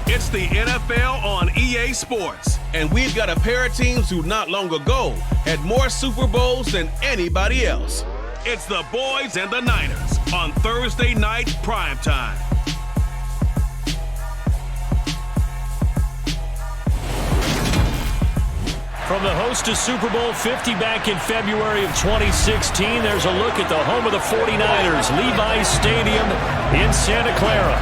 It's the NFL on EA Sports, and we've got a pair of teams who not long ago had more Super Bowls than anybody else. It's the Boys and the Niners on Thursday night primetime. From the host of Super Bowl 50 back in February of 2016, there's a look at the home of the 49ers, Levi's Stadium in Santa Clara.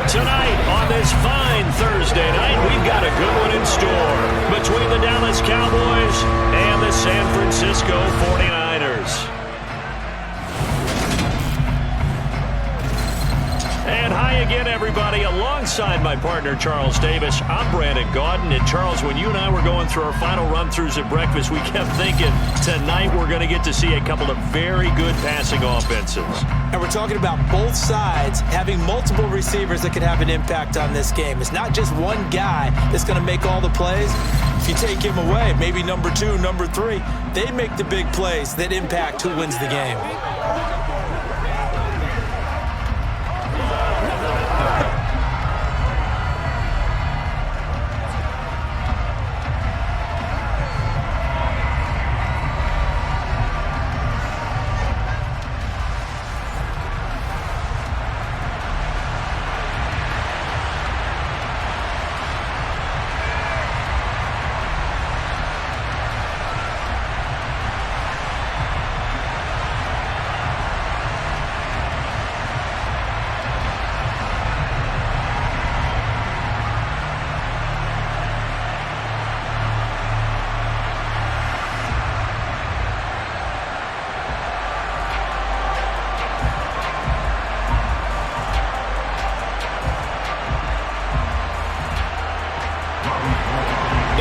Tonight, on this fine Thursday night, we've got a good one in store between the Dallas Cowboys and the San Francisco 49ers. And hi again, everybody. Alongside my partner, Charles Davis, I'm Brandon Gaudin. And Charles, when you and I were going through our final run-throughs at breakfast, we kept thinking tonight we're going to get to see a couple of very good passing offenses. And we're talking about both sides having multiple receivers that can have an impact on this game. It's not just one guy that's going to make all the plays. If you take him away, maybe number 2, number 3, they make the big plays that impact who wins the game.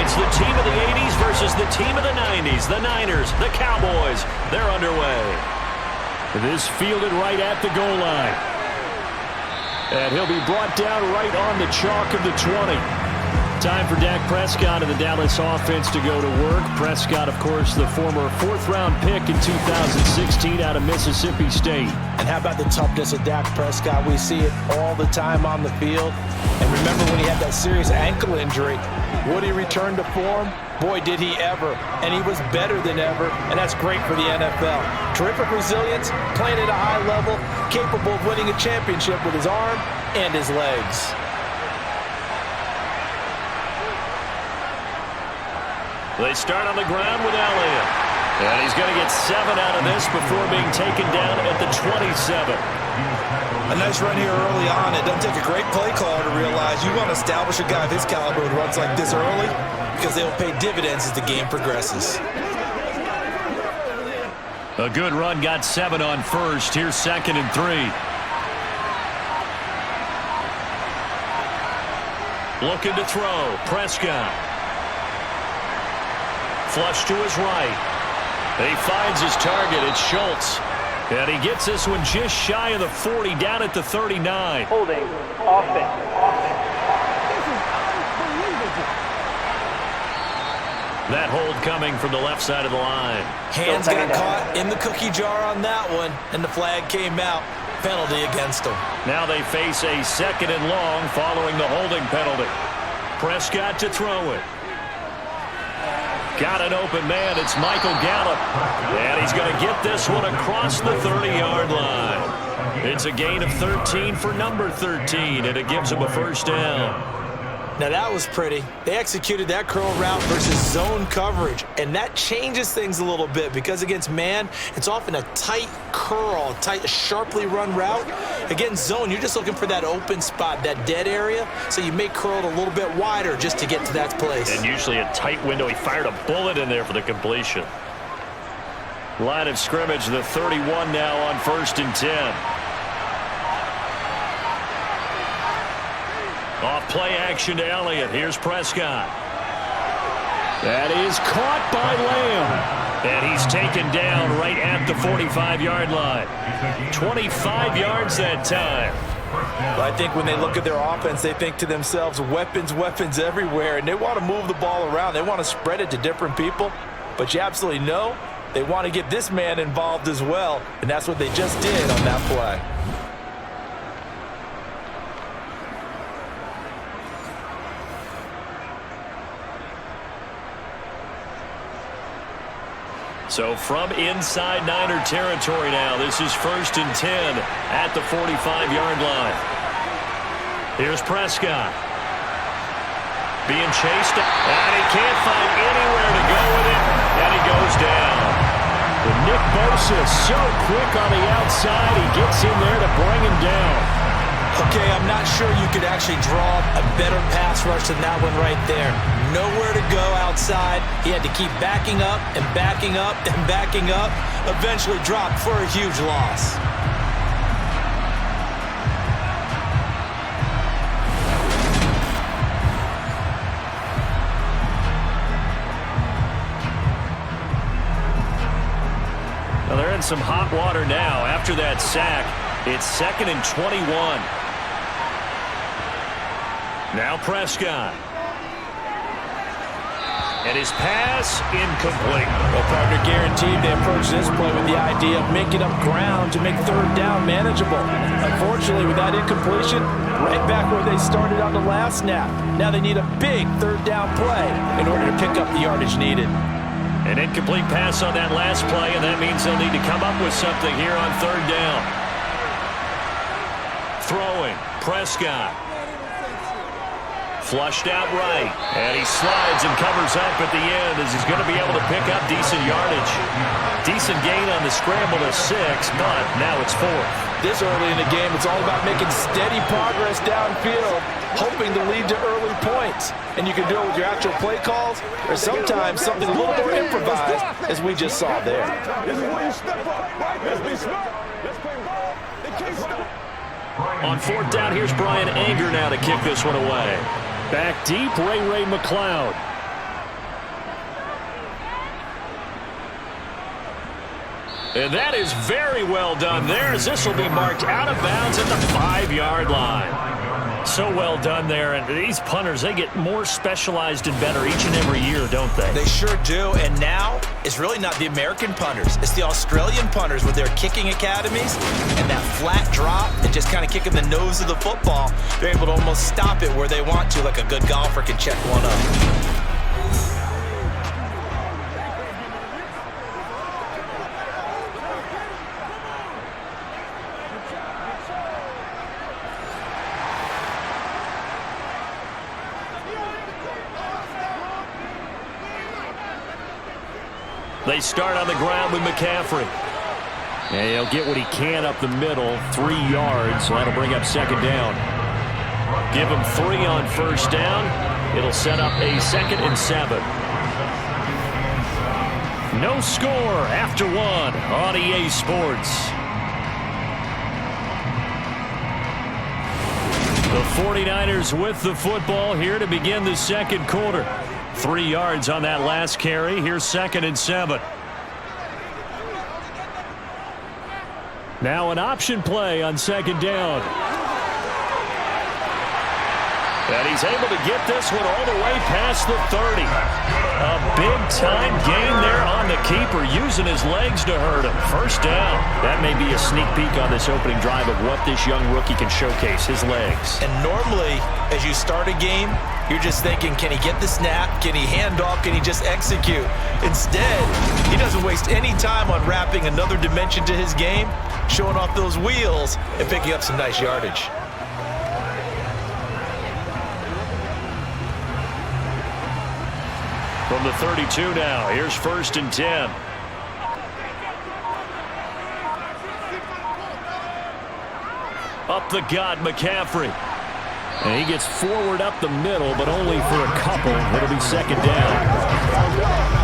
It's the team of the 80s versus the team of the 90s. The Niners, the Cowboys, they're underway. This fielded right at the goal line. And he'll be brought down right on the chalk of the 20. Time for Dak Prescott and the Dallas offense to go to work. Prescott, of course, the former 4th-round pick in 2016 out of Mississippi State. And how about the toughness of Dak Prescott? We see it all the time on the field. And remember when he had that serious ankle injury, would he return to form? Boy, did he ever. And he was better than ever, and that's great for the NFL. Terrific resilience, playing at a high level, capable of winning a championship with his arm and his legs. They start on the ground with Elliott. And he's going to get 7 out of this before being taken down at the 27. A nice run here early on. It doesn't take a great play caller to realize you want to establish a guy of his caliber who runs like this early because they'll pay dividends as the game progresses. A good run, got 7 on first. Here's 2nd and 3. Looking to throw. Prescott. Flush to his right. He finds his target. It's Schultz. And he gets this one just shy of the 40, down at the 39. Holding. Offense. That hold coming from the left side of the line. Hands got caught in the cookie jar on that one, and the flag came out. Penalty against them. Now they face a 2nd and long following the holding penalty. Prescott to throw it. Got an open man. It's Michael Gallup. And he's going to get this one across the 30-yard line. It's a gain of 13 for number 13, and it gives him a first down. Now that was pretty. They executed that curl route versus zone coverage, and that changes things a little bit because against man, it's often a tight curl, tight, sharply run route. Against zone, you're just looking for that open spot, that dead area, so you may curl it a little bit wider just to get to that place. And usually a tight window. He fired a bullet in there for the completion. Line of scrimmage, the 31 now on 1st and 10. Off play action to Elliott. Here's Prescott. That is caught by Lamb. And he's taken down right at the 45-yard line. 25 yards that time. Well, I think when they look at their offense, they think to themselves, weapons, weapons everywhere, and they want to move the ball around. They want to spread it to different people. But you absolutely know they want to get this man involved as well, and that's what they just did on that play. So from inside Niner territory now, this is 1st and 10 at the 45-yard line. Here's Prescott. Being chased, and he can't find anywhere to go with it, and he goes down. But Nick Bosa is so quick on the outside, he gets in there to bring him down. Okay, I'm not sure you could actually draw a better pass rush than that one right there. Nowhere to go outside. He had to keep backing up and backing up and backing up. Eventually dropped for a huge loss. Well, they're in some hot water now. After that sack, it's 2nd and 21. Now Prescott. And his pass incomplete. Well, partner, guaranteed they approach this play with the idea of making up ground to make 3rd down manageable. Unfortunately, with that incompletion, right back where they started on the last snap. Now they need a big 3rd down play in order to pick up the yardage needed. An incomplete pass on that last play, and that means they'll need to come up with something here on 3rd down. Throwing, Prescott. Flushed out right, and he slides and covers up at the end as he's going to be able to pick up decent yardage. Decent gain on the scramble to 6, but now it's 4th. This early in the game, it's all about making steady progress downfield, hoping to lead to early points. And you can do it with your actual play calls, or sometimes something a little more improvised, as we just saw there. On 4th down, here's Brian Anger now to kick this one away. Back deep, Ray McLeod. And that is very well done there, as this will be marked out of bounds at the 5-yard line. So well done there, and these punters, they get more specialized and better each and every year, don't they? They sure do, and now it's really not the American punters. It's the Australian punters with their kicking academies and that flat drop and just kind of kicking the nose of the football. They're able to almost stop it where they want to, like a good golfer can check one up. They start on the ground with McCaffrey. And he'll get what he can up the middle, 3 yards, so that'll bring up 2nd down. Give him 3 on 1st down. It'll set up a 2nd and 7. No score after 1 on EA Sports. The 49ers with the football here to begin the 2nd quarter. 3 yards on that last carry. Here's 2nd and 7. Now an option play on 2nd down. And he's able to get this one all the way past the 30. A big-time gain there on the keeper, using his legs to hurt him. 1st down. That may be a sneak peek on this opening drive of what this young rookie can showcase, his legs. And normally, as you start a game, you're just thinking, can he get the snap? Can he hand off? Can he just execute? Instead, he doesn't waste any time on wrapping another dimension to his game, showing off those wheels, and picking up some nice yardage. From the 32 now, here's 1st and 10. Up the gut, McCaffrey. And he gets forward up the middle, but only for a couple. It'll be 2nd down.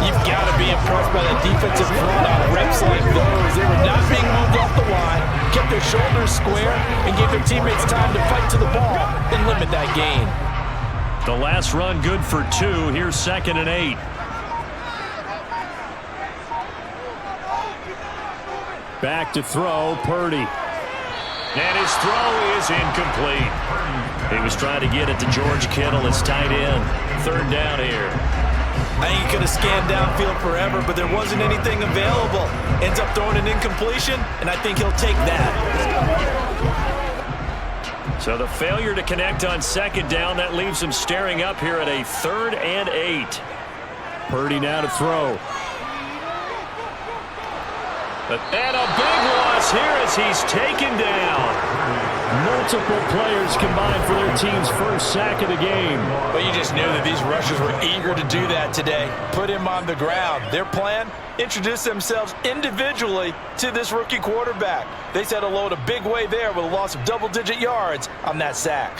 You've got to be impressed by the defensive front on reps like those. They were not being moved off the line, kept their shoulders square, and gave their teammates time to fight to the ball and limit that gain. The last run good for 2. Here's 2nd and 8. Back to throw, Purdy. And his throw is incomplete. He was trying to get it to George Kittle, his tight end. 3rd down here. I think he could have scanned downfield forever, but there wasn't anything available. Ends up throwing an incompletion, and I think he'll take that. So the failure to connect on second down, that leaves him staring up here at a 3rd and 8. Purdy now to throw. And a big loss here as he's taken down. Multiple players combined for their team's first sack of the game. But you just knew that these rushers were eager to do that today. Put him on the ground. Their plan, introduce themselves individually to this rookie quarterback. They set a load a big way there with a loss of double-digit yards on that sack.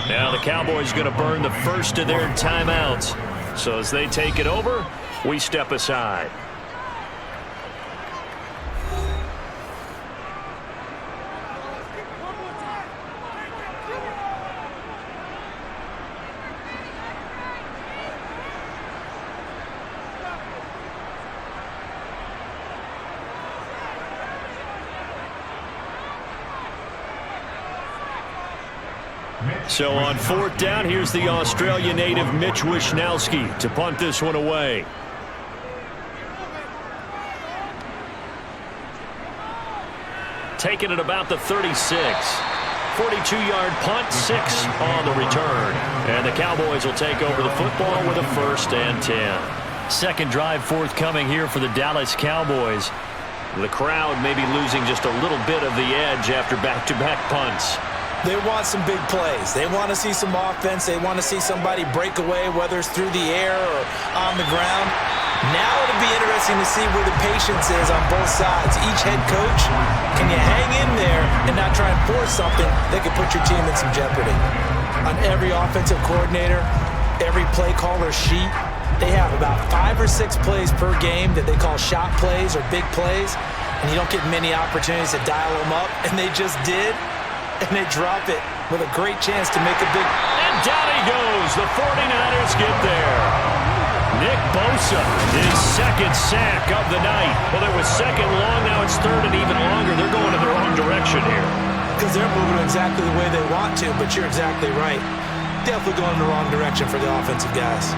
Now the Cowboys going to burn the first of their timeouts. So as they take it over, we step aside. So on 4th down, here's the Australia native Mitch Wishnowsky to punt this one away. Taking it about the 36. 42-yard punt, 6 on the return. And the Cowboys will take over the football with a 1st and 10. Second drive forthcoming here for the Dallas Cowboys. The crowd maybe losing just a little bit of the edge after back-to-back punts. They want some big plays. They want to see some offense. They want to see somebody break away, whether it's through the air or on the ground. Now it'll be interesting to see where the patience is on both sides. Each head coach, can you hang in there and not try and force something that could put your team in some jeopardy? On every offensive coordinator, every play caller sheet, they have about 5 or 6 plays per game that they call shot plays or big plays, and you don't get many opportunities to dial them up, and they just did. And they drop it with a great chance to make a big... And down he goes. The 49ers get there. Nick Bosa, his second sack of the night. Well, it was second long. Now it's 3rd and even longer. They're going in the wrong direction here. Because they're moving exactly the way they want to, but you're exactly right. Definitely going in the wrong direction for the offensive guys.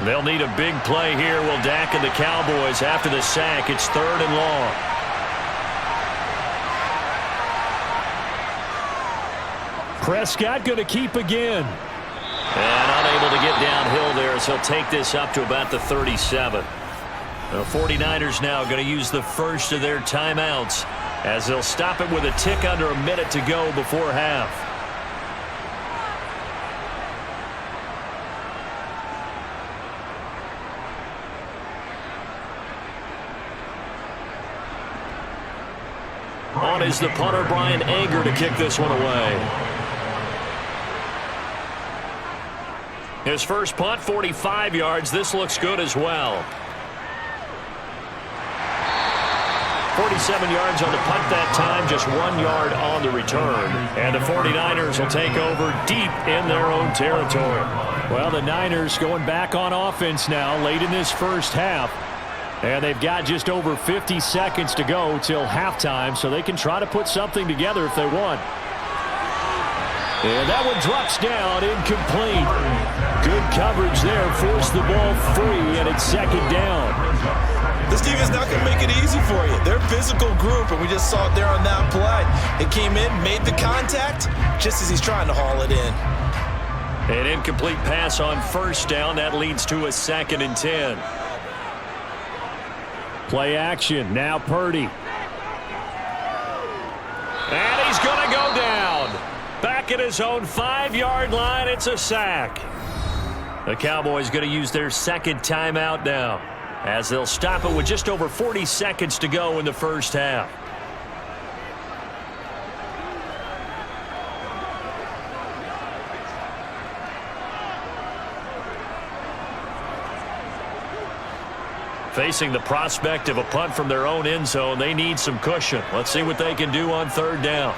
They'll need a big play here. Will Dak and the Cowboys after the sack. It's 3rd and long. Prescott going to keep again. And unable to get downhill there as he'll take this up to about the 37. The 49ers now going to use the first of their timeouts as they'll stop it with a tick under a minute to go before half. On is the punter, Brian Anger, to kick this one away. His first punt, 45 yards. This looks good as well. 47 yards on the punt that time, just 1 yard on the return. And the 49ers will take over deep in their own territory. Well, the Niners going back on offense now late in this first half. And they've got just over 50 seconds to go till halftime, so they can try to put something together if they want. And that one drops down, incomplete. Good coverage there, forced the ball free, and it's 2nd down. This team is not going to make it easy for you. They're a physical group, and we just saw it there on that play. It came in, made the contact, just as he's trying to haul it in. An incomplete pass on 1st down. That leads to a 2nd and 10. Play action. Now Purdy. And he's going to go down. Back at his own 5-yard line. It's a sack. The Cowboys going to use their 2nd timeout now, as they'll stop it with just over 40 seconds to go in the first half. Facing the prospect of a punt from their own end zone, they need some cushion. Let's see what they can do on third down.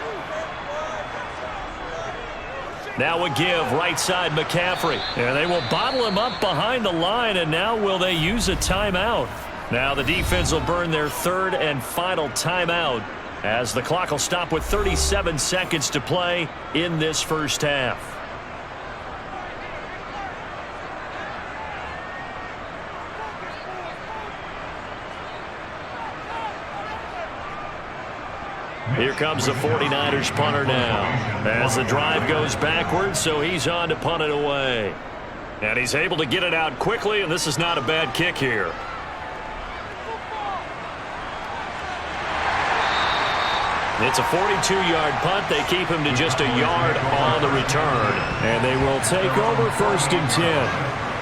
Now a give, right side McCaffrey. And they will bottle him up behind the line, and now will they use a timeout? Now the defense will burn their third and final timeout as the clock will stop with 37 seconds to play in this first half. Here comes the 49ers punter now as the drive goes backwards, so he's on to punt it away. And he's able to get it out quickly, and this is not a bad kick here. It's a 42-yard punt. They keep him to just a yard on the return. And they will take over first and 10.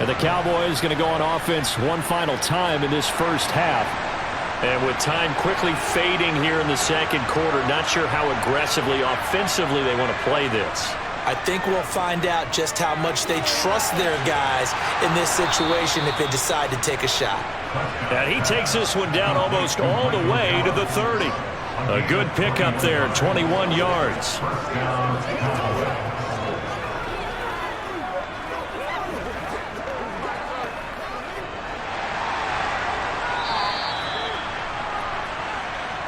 And the Cowboys going to go on offense one final time in this first half. And with time quickly fading here in the second quarter, not sure how aggressively, offensively they want to play this. I think we'll find out just how much they trust their guys in this situation if they decide to take a shot. And he takes this one down almost all the way to the 30. A good pickup there, 21 yards.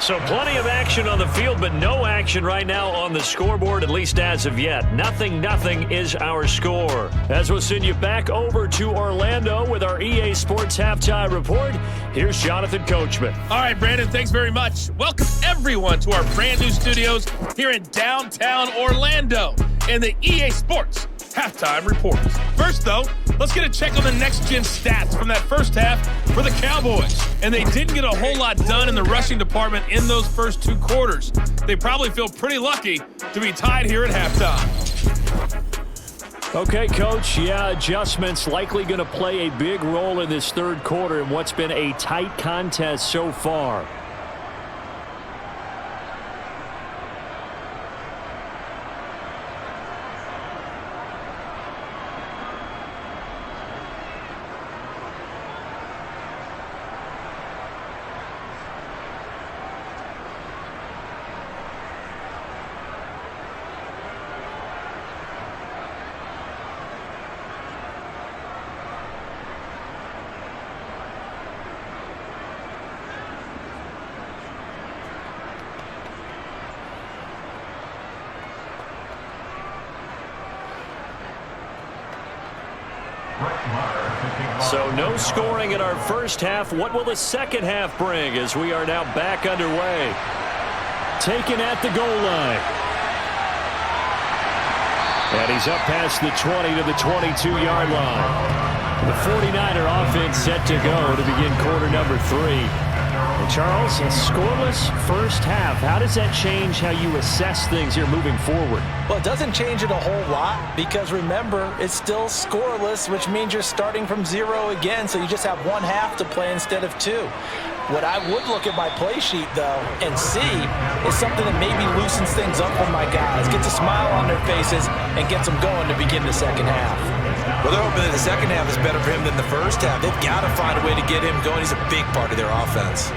So plenty of action on the field, but no action right now on the scoreboard, at least as of yet. Nothing is our score. As we'll send you back over to Orlando with our EA Sports Halftime Report, here's Jonathan Coachman. All right, Brandon, thanks very much. Welcome, everyone, to our brand new studios here in downtown Orlando and the EA Sports Halftime Report. First, though, let's get a check on the next-gen stats from that first half for the Cowboys. And they didn't get a whole lot done in the rushing department in those first two quarters. They probably feel pretty lucky to be tied here at halftime. Okay, Coach, adjustments likely going to play a big role in this third quarter in what's been a tight contest so far. So no scoring in our first half. What will the second half bring as we are now back underway? Taken at the goal line. And he's up past the 20 to the 22-yard line. The 49er offense set to go to begin quarter number 3. And Charles, a scoreless first half. How does that change how you assess things here moving forward? Well, it doesn't change it a whole lot because, remember, it's still scoreless, which means you're starting from 0 again, so you just have one half to play instead of 2. What I would look at my play sheet, though, and see is something that maybe loosens things up for my guys, gets a smile on their faces, and gets them going to begin the second half. Well, they're hoping that the second half is better for him than the first half. They've got to find a way to get him going. He's a big part of their offense.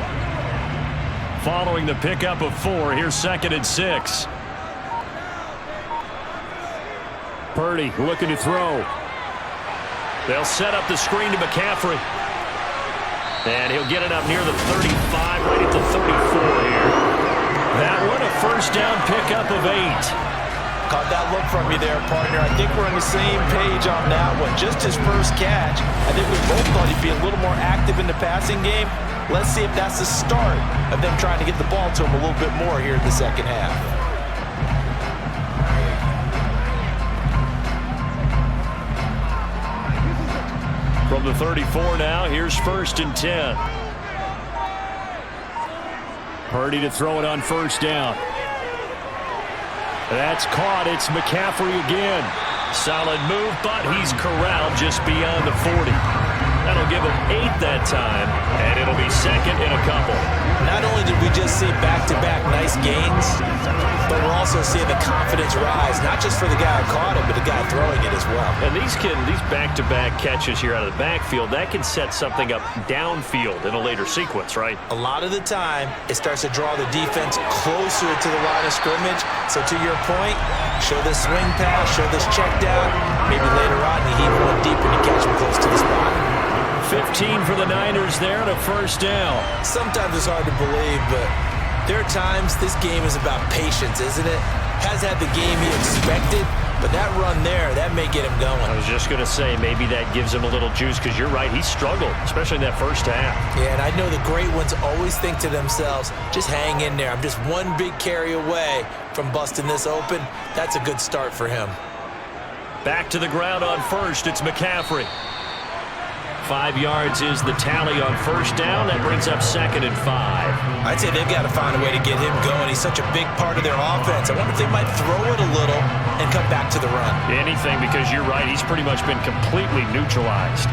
Following the pickup of 4, here's 2nd and 6. Purdy looking to throw. They'll set up the screen to McCaffrey. And he'll get it up near the 35, right at the 34 here. That one, a first down pickup of 8. Caught that look from you there, partner. I think we're on the same page on that one. Just his first catch. I think we both thought he'd be a little more active in the passing game. Let's see if that's the start of them trying to get the ball to him a little bit more here in the second half. From the 34 now, here's 1st and 10. Purdy to throw it on first down. That's caught. It's McCaffrey again. Solid move, but he's corralled just beyond the 40. That'll give an 8 that time, and it'll be second in a couple. Not only did we just see back-to-back nice gains, but we're also seeing the confidence rise, not just for the guy who caught it, but the guy throwing it as well. And these back-to-back catches here out of the backfield, that can set something up downfield in a later sequence, right? A lot of the time, it starts to draw the defense closer to the line of scrimmage. So to your point, show this swing pass, show this check down. Maybe later on, you heave one deeper and you catch him close to the spot. 15 for the Niners there and a first down. Sometimes it's hard to believe, but there are times this game is about patience, isn't it? Has had the game he expected, but that run there, that may get him going. I was just going to say, maybe that gives him a little juice, because you're right, he struggled, especially in that first half. Yeah, and I know the great ones always think to themselves, just hang in there. I'm just one big carry away from busting this open. That's a good start for him. Back to the ground on first, it's McCaffrey. 5 yards is the tally on first down. That brings up 2nd and 5. I'd say they've got to find a way to get him going. He's such a big part of their offense. I wonder if they might throw it a little and come back to the run. Anything, because you're right, he's pretty much been completely neutralized.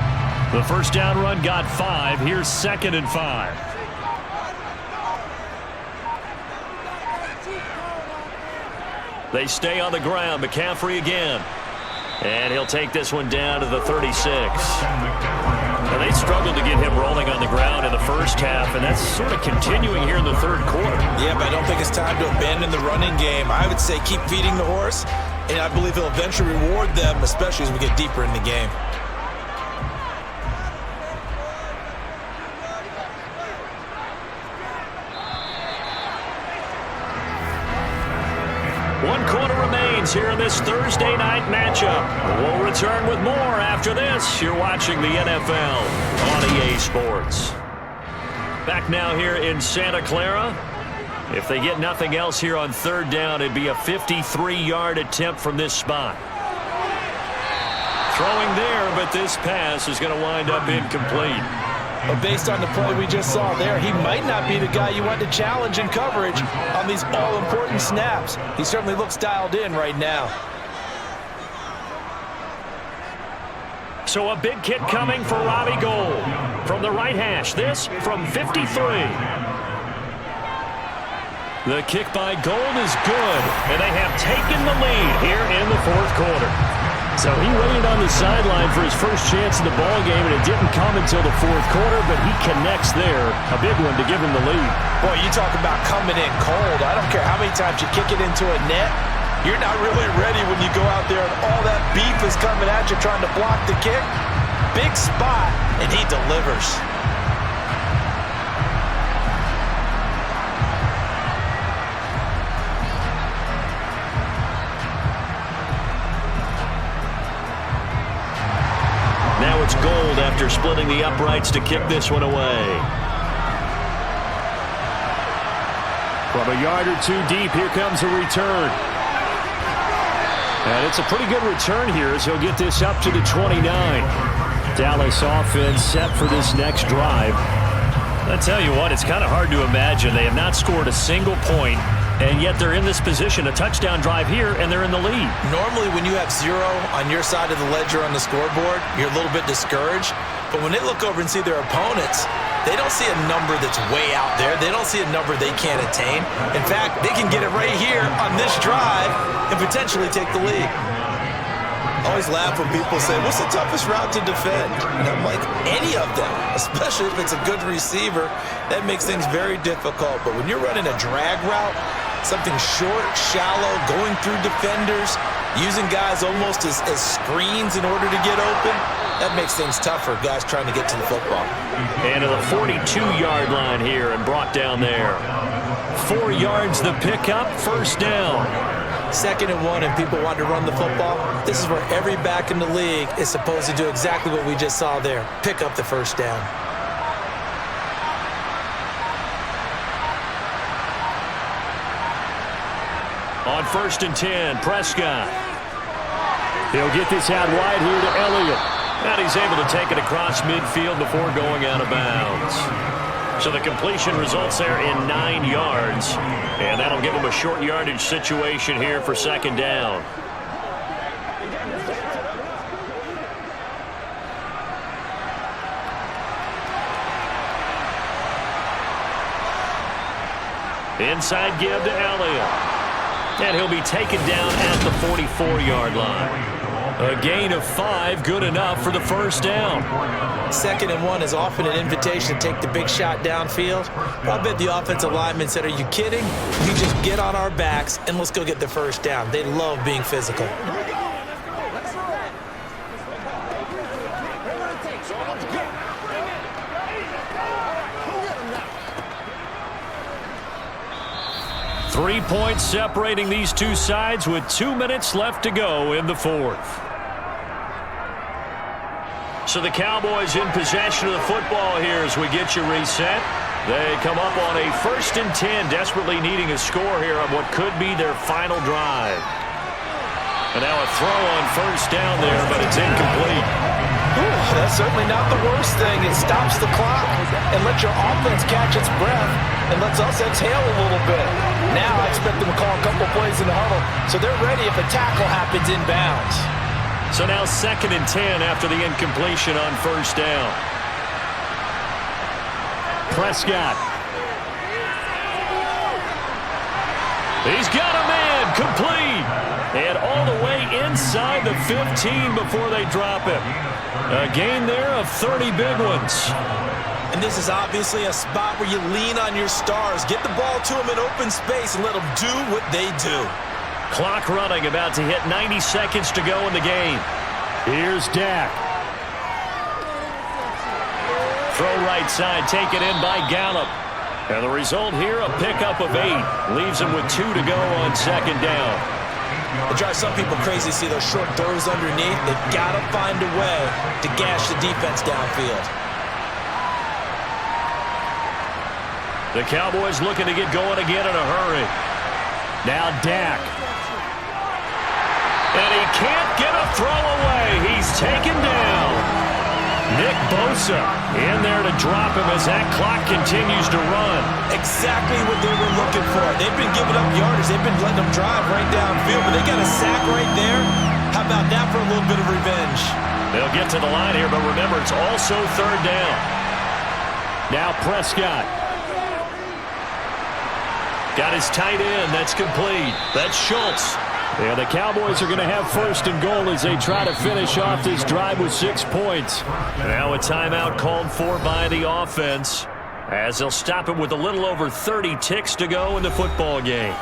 The first down run got 5. Here's 2nd and 5. They stay on the ground. McCaffrey again. And he'll take this one down to the 36. And they struggled to get him rolling on the ground in the first half, and that's sort of continuing here in the third quarter. Yeah, but I don't think it's time to abandon the running game. I would say keep feeding the horse, and I believe he'll eventually reward them, especially as we get deeper in the game. One quarter remains here in this Thursday night matchup. We'll return with more after this. You're watching the NFL on EA Sports. Back now here in Santa Clara. If they get nothing else here on third down, it'd be a 53-yard attempt from this spot. Throwing there, but this pass is going to wind up incomplete. But based on the play we just saw there, he might not be the guy you want to challenge in coverage on these all-important snaps. He certainly looks dialed in right now. So a big kick coming for Robbie Gould. From the right hash, this from 53. The kick by Gould is good, and they have taken the lead here in the fourth quarter. So he waited on the sideline for his first chance in the ballgame, and it didn't come until the fourth quarter, but he connects there. A big one to give him the lead. Boy, you talk about coming in cold. I don't care how many times you kick it into a net. You're not really ready when you go out there and all that beef is coming at you trying to block the kick. Big spot, and he delivers. Now it's Gould after splitting the uprights to kick this one away. From a yard or two deep, here comes a return. And it's a pretty good return here as he'll get this up to the 29. Dallas offense set for this next drive. I tell you what, it's kind of hard to imagine. They have not scored a single point, and yet they're in this position, a touchdown drive here, and they're in the lead. Normally, when you have 0 on your side of the ledger on the scoreboard, you're a little bit discouraged. But when they look over and see their opponents, they don't see a number that's way out there. They don't see a number they can't attain. In fact, they can get it right here on this drive and potentially take the lead. I always laugh when people say, what's the toughest route to defend? And I'm like, any of them, especially if it's a good receiver. That makes things very difficult. But when you're running a drag route, something short, shallow, going through defenders, using guys almost as screens in order to get open, that makes things tougher, guys trying to get to the football. And to the 42-yard line here and brought down there. 4 yards the pickup, first down. 2nd and 1 and people want to run the football. This is where every back in the league is supposed to do exactly what we just saw there. Pick up the first down. On 1st and 10, Prescott. He'll get this out wide here to Elliott. And he's able to take it across midfield before going out of bounds. So the completion results there in 9 yards. And that'll give him a short yardage situation here for 2nd down. Inside give to Elliott. And he'll be taken down at the 44-yard line. A gain of 5, good enough for the first down. 2nd and 1 is often an invitation to take the big shot downfield. I bet the offensive lineman said, are you kidding? You just get on our backs and let's go get the first down. They love being physical. Three points separating these two sides with 2 minutes left to go in the fourth. So the Cowboys in possession of the football here as we get you reset. They come up on a 1st and 10, desperately needing a score here on what could be their final drive. And now a throw on 1st down there, but it's incomplete. Ooh, that's certainly not the worst thing. It stops the clock and lets your offense catch its breath and lets us exhale a little bit. Now I expect them to call a couple plays in the huddle so they're ready if a tackle happens inbounds. So now 2nd and 10 after the incompletion on 1st down. Prescott. He's got a man, complete. And all the way inside the 15 before they drop him. A gain there of 30 big ones. And this is obviously a spot where you lean on your stars. Get the ball to them in open space and let them do what they do. Clock running, about to hit 90 seconds to go in the game. Here's Dak. Throw right side, taken in by Gallup. And the result here, a pickup of 8. Leaves him with 2 to go on 2nd down. It drives some people crazy to see those short throws underneath. They've got to find a way to gash the defense downfield. The Cowboys looking to get going again in a hurry. Now Dak. And he can't get a throw away. He's taken down. Nick Bosa in there to drop him as that clock continues to run. Exactly what they were looking for. They've been giving up yardage. They've been letting them drive right downfield, but they got a sack right there. How about that for a little bit of revenge? They'll get to the line here, but remember, it's also 3rd down. Now Prescott. Got his tight end. That's complete. That's Schultz. Yeah, the Cowboys are going to have 1st and goal as they try to finish off this drive with 6 points. Now a timeout called for by the offense as they'll stop it with a little over 30 ticks to go in the football game.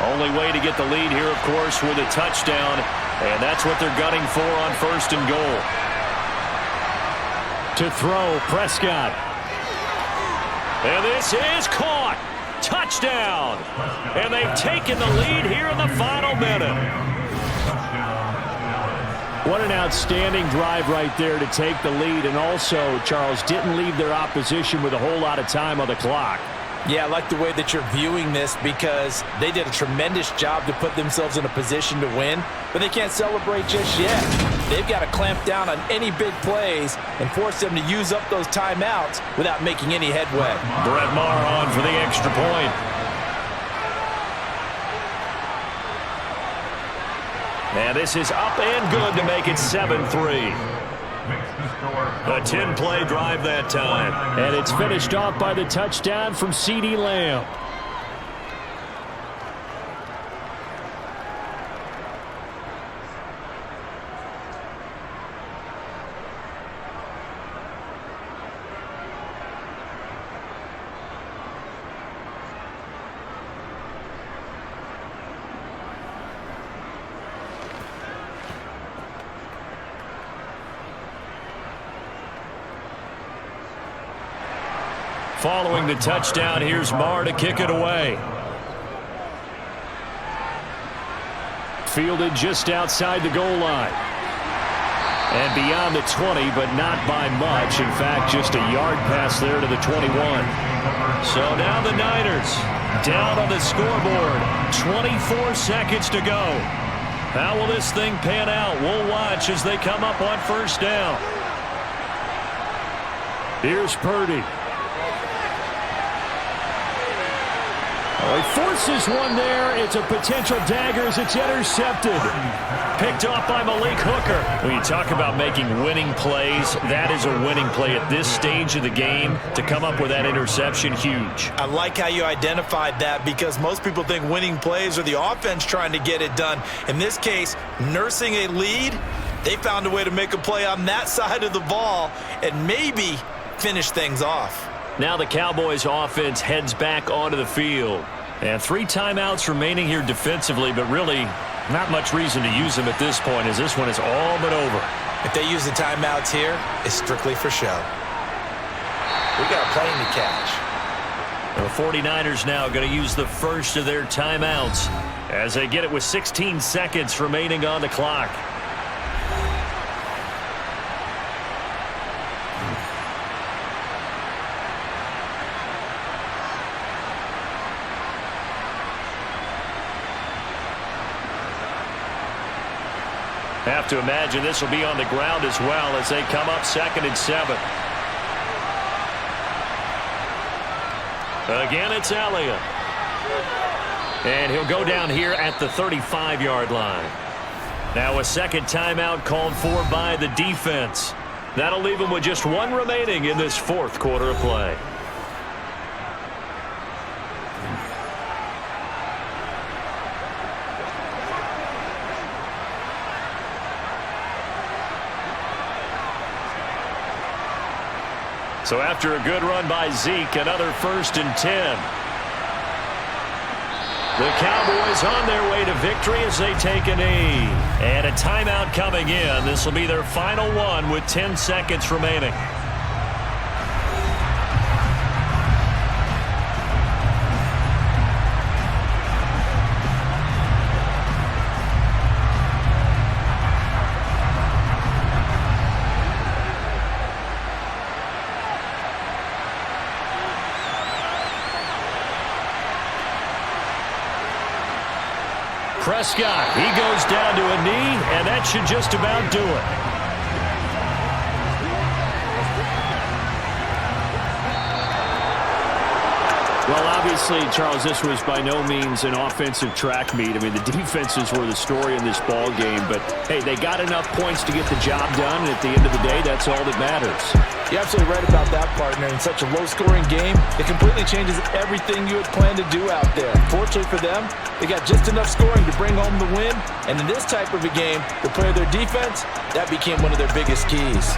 Only way to get the lead here, of course, with a touchdown. And that's what they're gunning for on 1st and goal. To throw, Prescott. And this is caught. Touchdown. And they've taken the lead here in the final minute. What an outstanding drive right there to take the lead. And also, Charles, didn't leave their opposition with a whole lot of time on the clock. Yeah, I like the way that you're viewing this because they did a tremendous job to put themselves in a position to win, but they can't celebrate just yet. They've got to clamp down on any big plays and force them to use up those timeouts without making any headway. Brett Maher on for the extra point. And this is up and good to make it 7-3. A 10-play drive that time. And it's finished off by the touchdown from CeeDee Lamb. Following the touchdown, here's Maher to kick it away. Fielded just outside the goal line. And beyond the 20, but not by much. In fact, just a yard pass there to the 21. So now the Niners down on the scoreboard. 24 seconds to go. How will this thing pan out? We'll watch as they come up on 1st down. Here's Purdy. Well, he forces one there. It's a potential dagger as it's intercepted. Picked off by Malik Hooker. When you talk about making winning plays, that is a winning play at this stage of the game. To come up with that interception, huge. I like how you identified that because most people think winning plays are the offense trying to get it done. In this case, nursing a lead, they found a way to make a play on that side of the ball and maybe finish things off. Now the Cowboys offense heads back onto the field. And 3 timeouts remaining here defensively, but really not much reason to use them at this point as this one is all but over. If they use the timeouts here, it's strictly for show. We got a plane to catch. The 49ers now going to use the first of their timeouts as they get it with 16 seconds remaining on the clock. Have to imagine this will be on the ground as well as they come up 2nd and 7. Again, it's Elliott. And he'll go down here at the 35-yard line. Now a second timeout called for by the defense. That'll leave them with just 1 remaining in this 4th quarter of play. So after a good run by Zeke, another 1st and 10. The Cowboys on their way to victory as they take a knee. And a timeout coming in. This will be their final one with 10 seconds remaining. Prescott, he goes down to a knee, and that should just about do it. Well, obviously, Charles, this was by no means an offensive track meet. I mean, the defenses were the story in this ball game, but, hey, they got enough points to get the job done, and at the end of the day, that's all that matters. You're absolutely right about that, partner. In such a low-scoring game, it completely changes everything you had planned to do out there. Fortunately for them, they got just enough scoring to bring home the win, and in this type of a game, to play their defense, that became one of their biggest keys.